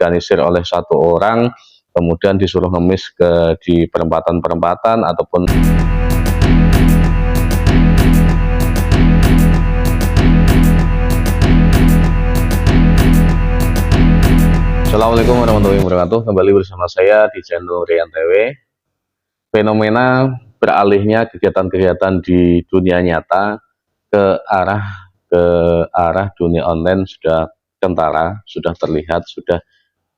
diorganisir oleh satu orang, kemudian disuruh ngemis di perempatan-perempatan ataupun. Assalamualaikum warahmatullahi wabarakatuh. Kembali bersama saya di channel Rian TV. Fenomena beralihnya kegiatan-kegiatan di dunia nyata ke arah dunia online sudah kentara, sudah terlihat, sudah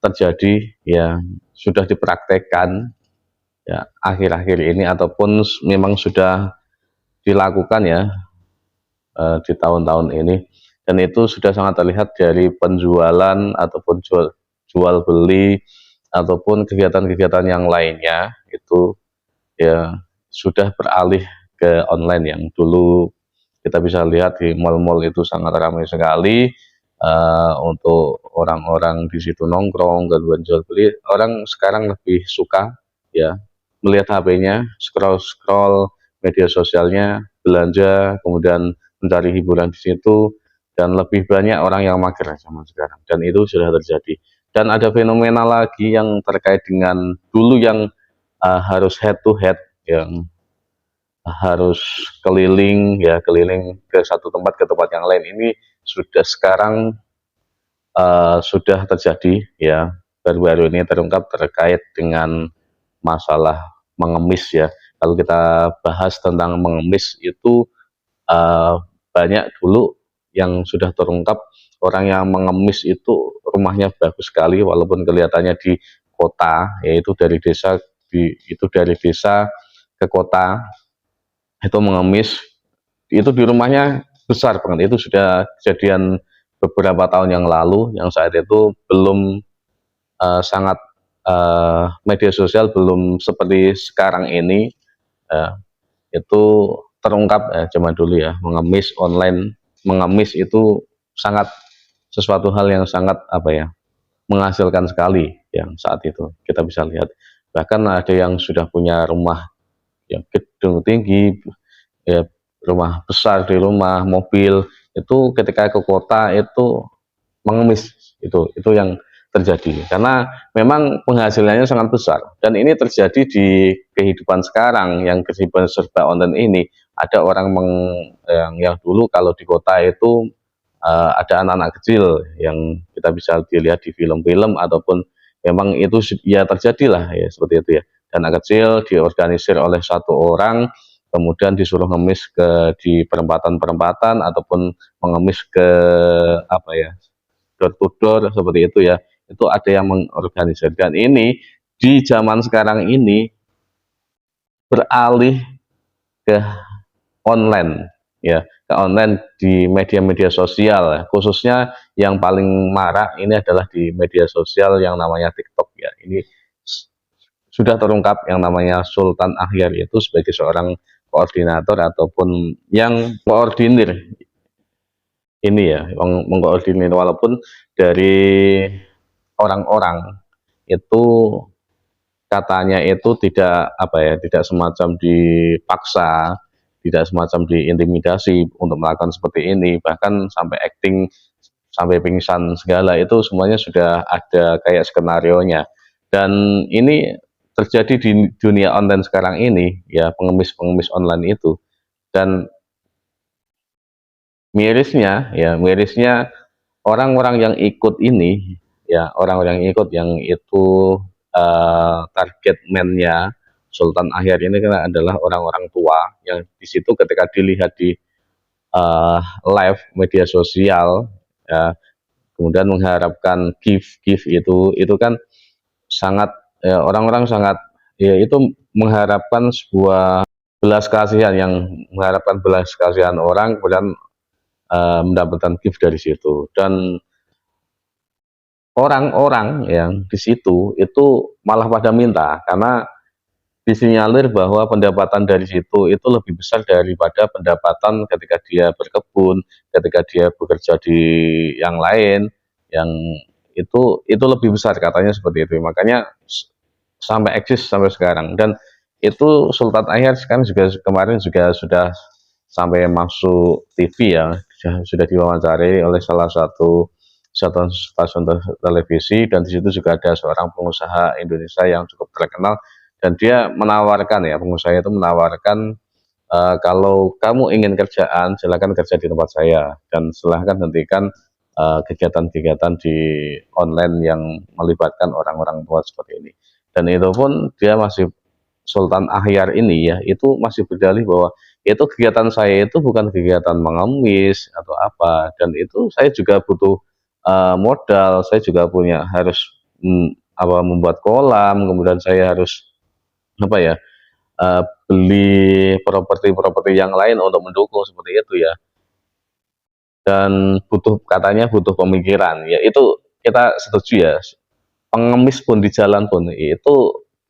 terjadi, ya sudah dipraktekkan ya akhir-akhir ini ataupun memang sudah dilakukan ya di tahun-tahun ini, dan itu sudah sangat terlihat dari penjualan ataupun jual beli ataupun kegiatan-kegiatan yang lainnya itu ya sudah beralih ke online. Yang dulu kita bisa lihat di mal-mal itu sangat ramai sekali untuk orang-orang di situ nongkrong, gangguan jual beli. Orang sekarang lebih suka ya melihat HP-nya, scroll media sosialnya, belanja, kemudian mencari hiburan di situ, dan lebih banyak orang yang mager zaman sekarang, dan itu sudah terjadi. Dan ada fenomena lagi yang terkait dengan dulu yang harus head to head, yang harus keliling ke satu tempat ke tempat yang lain, ini sudah sekarang sudah terjadi ya, baru-baru ini terungkap terkait dengan masalah mengemis ya. Kalau kita bahas tentang mengemis itu banyak dulu yang sudah terungkap orang yang mengemis itu rumahnya bagus sekali walaupun kelihatannya di kota, yaitu dari desa ke kota itu mengemis, itu di rumahnya besar banget. Itu sudah kejadian beberapa tahun yang lalu, yang saat itu belum media sosial belum seperti sekarang ini. Itu terungkap zaman dulu ya, mengemis online. Mengemis itu sangat sesuatu hal yang sangat menghasilkan sekali yang saat itu kita bisa lihat. Bahkan ada yang sudah punya rumah yang gedung tinggi ya, rumah besar di rumah, mobil, itu ketika ke kota itu mengemis. Itu yang terjadi karena memang penghasilannya sangat besar, dan ini terjadi di kehidupan sekarang yang kehidupan serba online ini. Ada orang yang dulu kalau di kota itu ada anak-anak kecil yang kita bisa dilihat di film-film ataupun memang itu ya terjadilah ya seperti itu ya, dan anak kecil diorganisir oleh satu orang, kemudian disuruh ngemis di perempatan-perempatan ataupun mengemis ke door to door seperti itu ya. Itu ada yang mengorganisir, dan ini di zaman sekarang ini beralih ke online ya, ke online di media-media sosial, khususnya yang paling marak ini adalah di media sosial yang namanya TikTok ya. Ini sudah terungkap yang namanya Sultan Ahyar itu sebagai seorang koordinator ataupun yang koordinir ini ya, mengkoordinir, walaupun dari orang-orang itu katanya itu tidak tidak semacam dipaksa, tidak semacam diintimidasi untuk melakukan seperti ini, bahkan sampai acting, sampai pingsan segala, itu semuanya sudah ada kayak skenarionya. Dan ini terjadi di dunia online sekarang ini ya, pengemis-pengemis online itu. Dan mirisnya orang-orang yang ikut ini ya, orang-orang yang ikut yang itu target man-nya Sultan Ahyar ini kan adalah orang-orang tua yang di situ ketika dilihat di live media sosial ya, kemudian mengharapkan gift itu kan sangat ya, orang-orang sangat ya, itu mengharapkan sebuah belas kasihan, yang mengharapkan belas kasihan orang, kemudian mendapatkan gift dari situ. Dan orang-orang yang di situ itu malah pada minta, karena disinyalir bahwa pendapatan dari situ itu lebih besar daripada pendapatan ketika dia berkebun, ketika dia bekerja di yang lain, yang itu lebih besar katanya seperti itu. Makanya sampai eksis sampai sekarang. Dan itu Sultan Ahyar sekarang juga kemarin juga sudah sampai masuk TV ya, sudah diwawancari oleh salah satu stasiun televisi, dan di situ juga ada seorang pengusaha Indonesia yang cukup terkenal, dan dia menawarkan, ya, pengusaha itu menawarkan, kalau kamu ingin kerjaan, silakan kerja di tempat saya, dan silahkan hentikan kegiatan-kegiatan di online yang melibatkan orang-orang tua seperti ini. Dan itu pun dia masih, Sultan Ahyar ini, ya, itu masih berdalih bahwa itu kegiatan saya itu bukan kegiatan mengemis atau apa, dan itu saya juga butuh modal, saya juga punya harus membuat kolam, kemudian saya harus apa ya, beli properti-properti yang lain untuk mendukung seperti itu, ya. Dan katanya butuh pemikiran, ya, itu kita setuju, ya. Pengemis pun di jalan pun itu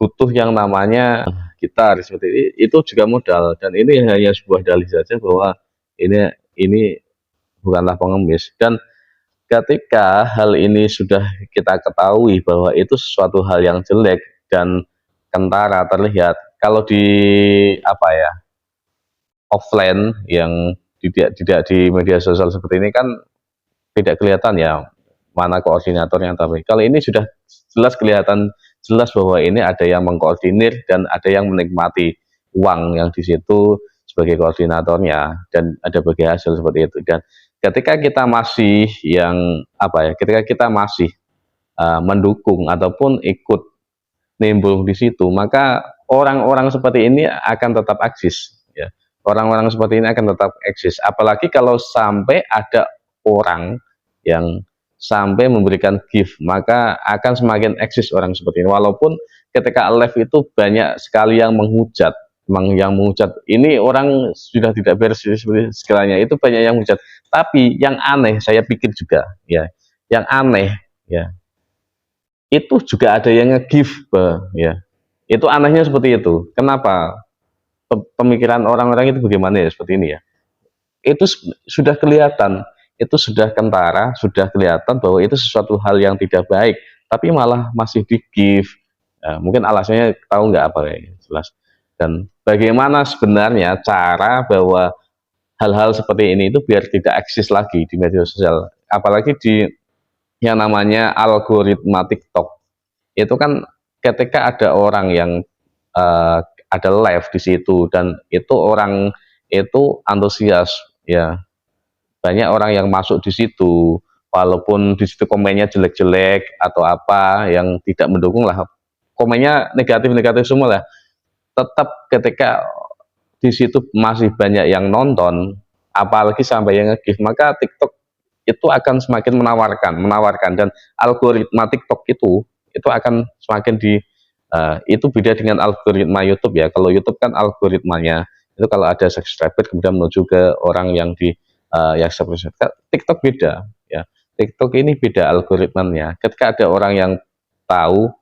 butuh yang namanya gitar seperti ini, itu juga modal, dan ini hanya sebuah dalih saja bahwa ini bukanlah pengemis. Dan ketika hal ini sudah kita ketahui bahwa itu sesuatu hal yang jelek dan kentara terlihat, kalau di apa ya, offline yang tidak di media sosial seperti ini kan tidak kelihatan, ya, mana koordinatornya. Tapi kalau ini sudah jelas kelihatan, jelas bahwa ini ada yang mengkoordinir dan ada yang menikmati uang yang di situ sebagai koordinatornya, dan ada bagi hasil seperti itu. Dan ketika kita masih ketika kita masih mendukung ataupun ikut nimbrung di situ, maka orang-orang seperti ini akan tetap eksis, ya. Orang-orang seperti ini akan tetap eksis, apalagi kalau sampai ada orang yang sampai memberikan gift, maka akan semakin eksis orang seperti ini. Walaupun ketika live itu banyak sekali yang menghujat, ini orang sudah tidak beres seperti segalanya, itu banyak yang menghujat. Tapi yang aneh, saya pikir juga, ya, yang aneh, ya, itu juga ada yang nge-give, ya. Itu anehnya seperti itu. Kenapa? Pemikiran orang-orang itu bagaimana, ya, seperti ini, ya. Itu sudah kelihatan, itu sudah kentara, sudah kelihatan bahwa itu sesuatu hal yang tidak baik, tapi malah masih di-give. Mungkin alasannya tahu nggak apa, ya, jelas. Dan bagaimana sebenarnya cara bahwa hal-hal seperti ini itu biar tidak eksis lagi di media sosial, apalagi di yang namanya algoritma TikTok. Itu kan ketika ada orang yang ada live di situ, dan itu orang itu antusias, ya, banyak orang yang masuk di situ, walaupun di situ komennya jelek-jelek atau apa yang tidak mendukung lah, komennya negatif-negatif semua lah, tetap ketika di situ masih banyak yang nonton, apalagi sampai yang nge-give, maka TikTok itu akan semakin menawarkan, dan algoritma TikTok itu akan semakin itu beda dengan algoritma YouTube, ya. Kalau YouTube kan algoritmanya itu kalau ada subscriber kemudian menuju ke orang yang yang subscribe. TikTok beda, ya. TikTok ini beda algoritmanya. Ketika ada orang yang tahu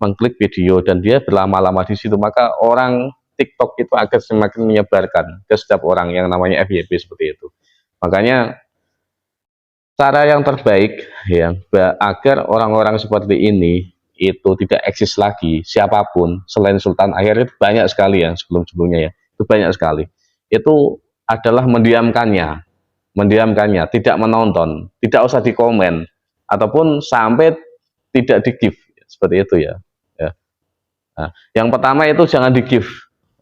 mengklik video dan dia berlama-lama di situ, maka orang TikTok itu akan semakin menyebarkan ke setiap orang yang namanya FYP seperti itu. Makanya cara yang terbaik, ya, agar orang-orang seperti ini itu tidak eksis lagi, siapapun selain Sultan Ahyar itu banyak sekali, ya, sebelum-sebelumnya, ya, itu banyak sekali, itu adalah mendiamkannya, tidak menonton, tidak usah di komen, ataupun sampai tidak di give, seperti itu, ya. Nah, yang pertama itu jangan di give.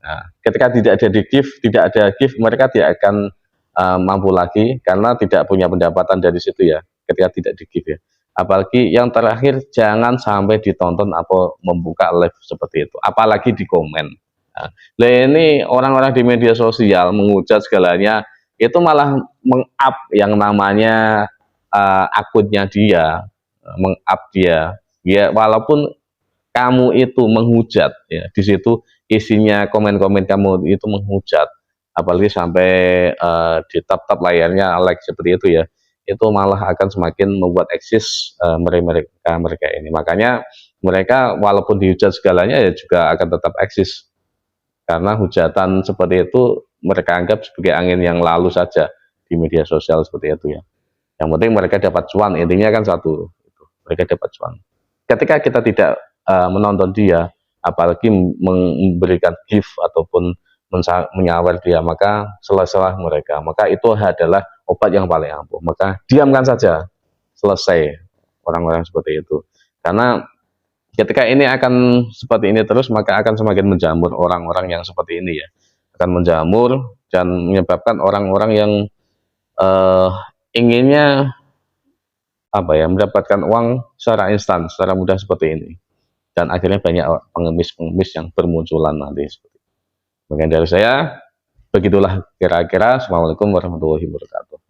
Nah, ketika tidak ada di give, tidak ada give, mereka tidak akan mampu lagi karena tidak punya pendapatan dari situ, ya, ketika tidak di give, ya. Apalagi yang terakhir, jangan sampai ditonton atau membuka live seperti itu, apalagi di komen. Nah, ini orang-orang di media sosial menghujat segalanya, itu malah meng-up yang namanya akunnya dia, meng-up dia, ya, walaupun kamu itu menghujat, ya, di situ isinya komen-komen kamu itu menghujat, apalagi sampai di tap-tap layarnya like seperti itu, ya, itu malah akan semakin membuat eksis mereka ini. Makanya mereka walaupun dihujat segalanya, ya, juga akan tetap eksis, karena hujatan seperti itu mereka anggap sebagai angin yang lalu saja di media sosial seperti itu, ya. Yang penting mereka dapat cuan, intinya kan satu, itu, mereka dapat cuan. Ketika kita tidak menonton dia, apalagi memberikan gift ataupun menyawer dia, maka selesailah mereka, maka itu adalah obat yang paling ampuh. Maka diamkan saja, selesai orang-orang seperti itu. Karena ketika ini akan seperti ini terus, maka akan semakin menjamur orang-orang yang seperti ini ya. Akan menjamur dan menyebabkan orang-orang yang eh, inginnya apa ya, mendapatkan uang secara instan, secara mudah seperti ini. Dan akhirnya banyak pengemis-pengemis yang bermunculan nanti. Mungkin dari saya, begitulah kira-kira. Assalamualaikum warahmatullahi wabarakatuh.